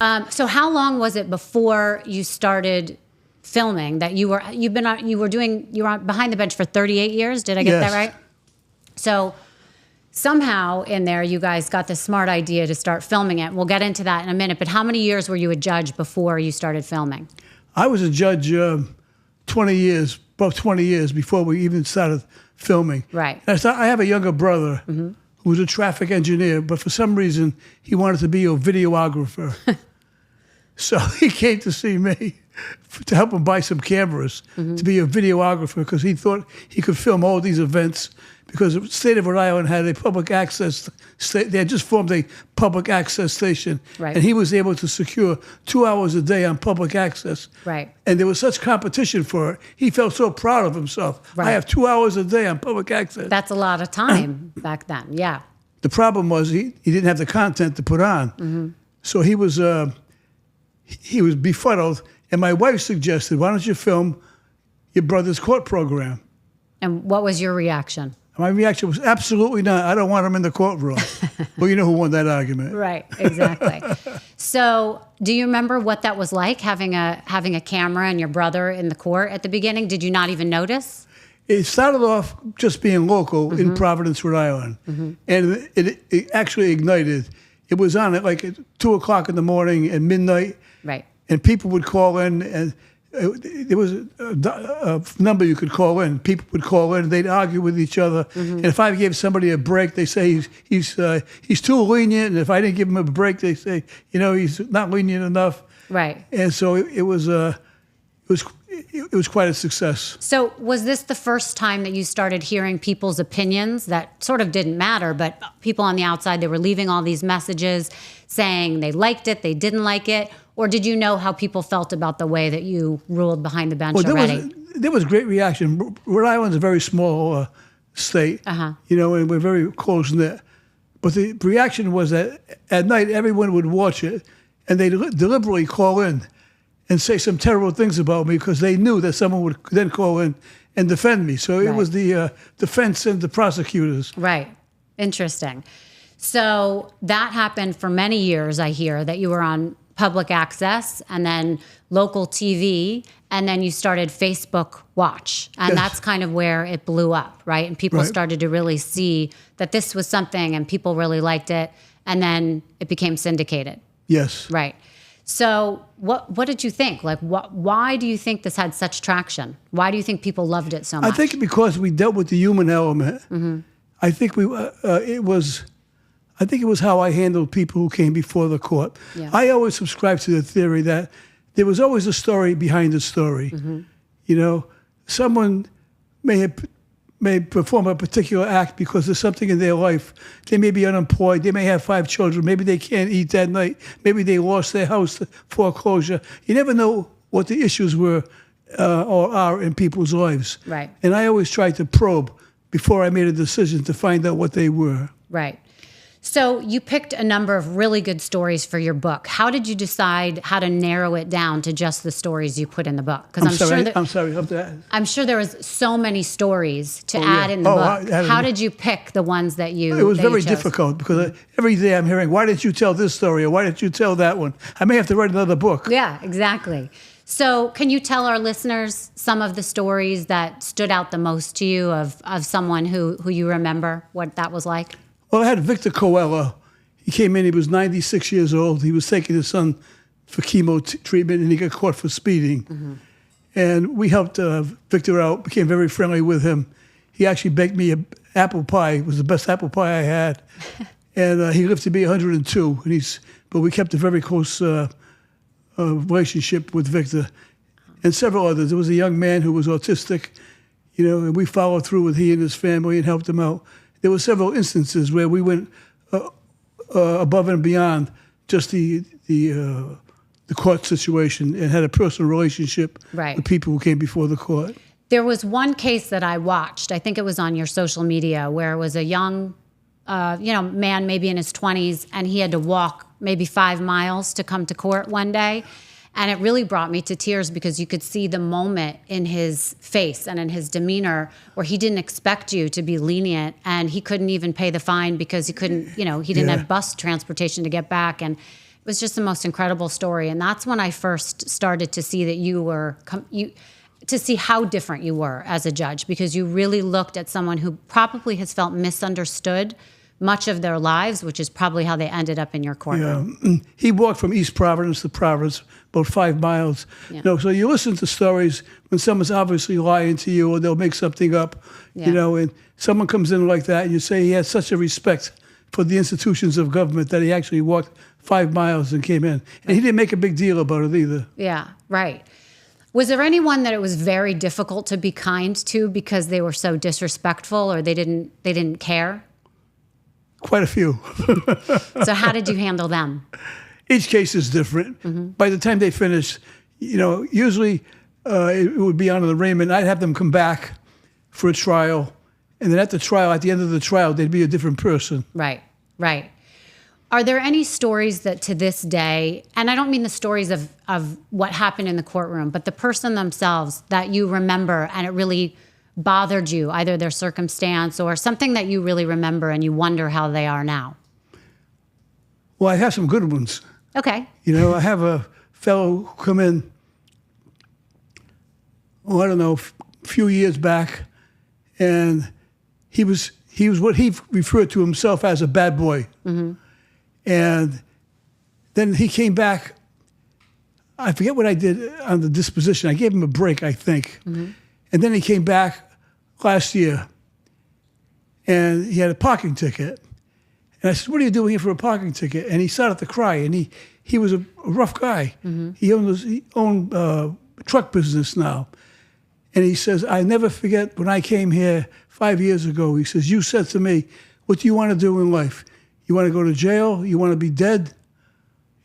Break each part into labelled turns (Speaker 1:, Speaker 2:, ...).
Speaker 1: So how long was it before you started filming that you were behind the bench for 38 years? Did I get that right? So somehow in there, you guys got the smart idea to start filming it. We'll get into that in a minute. But how many years were you a judge before you started filming?
Speaker 2: I was a judge 20 years, about 20 years before we even started filming.
Speaker 1: Right.
Speaker 2: I have a younger brother who was a traffic engineer, but for some reason he wanted to be a videographer. So he came to see me to help him buy some cameras to be a videographer because he thought he could film all these events because the state of Rhode Island had a public access state. They had just formed a public access station.
Speaker 1: Right.
Speaker 2: And he was able to secure 2 hours a day on public access.
Speaker 1: Right.
Speaker 2: And there was such competition for it. He felt so proud of himself.
Speaker 1: Right.
Speaker 2: I have 2 hours a day on public access.
Speaker 1: That's a lot of time back then, yeah.
Speaker 2: The problem was he didn't have the content to put on. So he was befuddled. And my wife suggested, why don't you film your brother's court program?
Speaker 1: And what was your reaction?
Speaker 2: My reaction was absolutely not. I don't want him in the courtroom. Well, you know who won that argument.
Speaker 1: Right, exactly. So do you remember what that was like, having a camera and your brother in the court at the beginning? Did you not even notice?
Speaker 2: It started off just being local in Providence, Rhode Island. And it actually ignited. It was on at like 2 o'clock in the morning and midnight.
Speaker 1: Right.
Speaker 2: And people would call in, and there was a number you could call in. People would call in, and they'd argue with each other. And if I gave somebody a break, they say he's too lenient. And if I didn't give him a break, they say, he's not lenient enough.
Speaker 1: Right.
Speaker 2: And so it was quite a success.
Speaker 1: So was this the first time that you started hearing people's opinions that sort of didn't matter, but people on the outside, they were leaving all these messages saying they liked it, they didn't like it? Or did you know how people felt about the way that you ruled behind the bench already?
Speaker 2: There was great reaction. Rhode Island's a very small state, and we're very close-knit. But the reaction was that at night, everyone would watch it, and they'd deliberately call in and say some terrible things about me because they knew that someone would then call in and defend me. So it was the defense and the prosecutors.
Speaker 1: Right. Interesting. So that happened for many years, I hear, that you were on public access and then local TV, and then you started Facebook Watch. And that's kind of where it blew up, right? And people started to really see that this was something and people really liked it. And then it became syndicated.
Speaker 2: Yes.
Speaker 1: Right. So what did you think? Like, why do you think this had such traction? Why do you think people loved it so much?
Speaker 2: I think because we dealt with the human element. I think it was how I handled people who came before the court. Yeah. I always subscribed to the theory that there was always a story behind the story. Someone may perform a particular act because there's something in their life. They may be unemployed. They may have 5 children. Maybe they can't eat that night. Maybe they lost their house to foreclosure. You never know what the issues were or are in people's lives.
Speaker 1: Right.
Speaker 2: And I always tried to probe before I made a decision to find out what they were.
Speaker 1: Right. So you picked a number of really good stories for your book. How did you decide how to narrow it down to just the stories you put in the book? Because I'm sure there was so many stories to add in the book. How did you pick the ones that you?
Speaker 2: It was very difficult because every day I'm hearing, "Why didn't you tell this story?" or "Why didn't you tell that one?" I may have to write another book.
Speaker 1: Yeah, exactly. So can you tell our listeners some of the stories that stood out the most to you of someone who you remember, what that was like?
Speaker 2: Well, I had Victor Coelho. He came in, he was 96 years old. He was taking his son for chemo treatment, and he got caught for speeding. And we helped Victor out, became very friendly with him. He actually baked me an apple pie. It was the best apple pie I had. And he lived to be 102. But we kept a very close relationship with Victor and several others. There was a young man who was autistic, and we followed through with he and his family and helped him out. There were several instances where we went above and beyond just the court situation and had a personal relationship with people who came before the court.
Speaker 1: There was one case that I watched, I think it was on your social media, where it was a young man, maybe in his 20s, and he had to walk maybe 5 miles to come to court one day. And it really brought me to tears because you could see the moment in his face and in his demeanor where he didn't expect you to be lenient, and he couldn't even pay the fine because he couldn't, he didn't have bus transportation to get back. And was just the most incredible story. And that's when I first started to see that you were, to see how different you were as a judge, because you really looked at someone who probably has felt misunderstood much of their lives, which is probably how they ended up in your courtroom.
Speaker 2: Yeah. He walked from East Providence to Providence, about 5 miles.
Speaker 1: Yeah.
Speaker 2: You know, so you listen to stories when someone's obviously lying to you, or they'll make something up,
Speaker 1: Yeah.
Speaker 2: you know, and someone comes in like that, and you say he had such a respect for the institutions of government that he actually walked 5 miles and came in. And he didn't make a big deal about it either.
Speaker 1: Yeah, right. Was there anyone that it was very difficult to be kind to because they were so disrespectful, or they didn't care?
Speaker 2: Quite a few.
Speaker 1: So how did you handle them?
Speaker 2: Each case is different.
Speaker 1: Mm-hmm.
Speaker 2: By the time they finish, you know, usually it would be on the arraignment. I'd have them come back for a trial. And then at the end of the trial, they'd be a different person.
Speaker 1: Right, right. Are there any stories that to this day, and I don't mean the stories of what happened in the courtroom, but the person themselves that you remember and it really bothered you, either their circumstance or something that you really remember and you wonder how they are now?
Speaker 2: Well, I have some good ones.
Speaker 1: Okay.
Speaker 2: You know, I have a fellow come in, oh, I don't know, a few years back, and he was what he referred to himself as a bad boy. Mm-hmm. And then he came back. I forget what I did on the disposition. I gave him a break, I think. Mm-hmm. And then he came back last year, and he had a parking ticket. And I said, "What are you doing here for a parking ticket?" And he started to cry. And he was a rough guy. Mm-hmm. He owned truck business now. And he says, "I never forget when I came here 5 years ago." He says, "You said to me, what do you want to do in life? You want to go to jail? You want to be dead?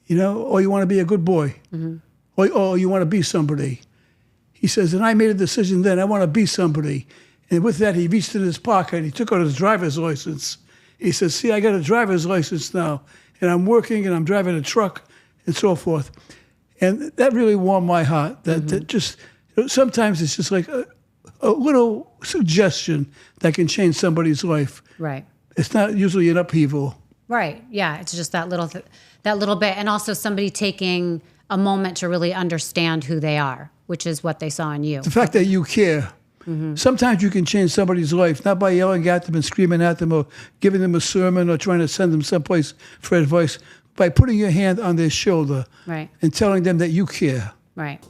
Speaker 2: You know, or you want to be a good boy? Mm-hmm. Or you want to be somebody?" He says, and I made a decision then, I want to be somebody. And with that, he reached in his pocket and he took out his driver's license. He says, "See, I got a driver's license now, and I'm working and I'm driving a truck and so forth." And that really warmed my heart. That just, sometimes it's just like a little suggestion that can change somebody's life.
Speaker 1: Right.
Speaker 2: It's not usually an upheaval.
Speaker 1: Right. Yeah. It's just that little bit. And also somebody taking a moment to really understand who they are, which is what they saw in you.
Speaker 2: The fact that you care. Mm-hmm. Sometimes you can change somebody's life, not by yelling at them and screaming at them or giving them a sermon or trying to send them someplace for advice, by putting your hand on their shoulder,
Speaker 1: right,
Speaker 2: and telling them that you care.
Speaker 1: Right.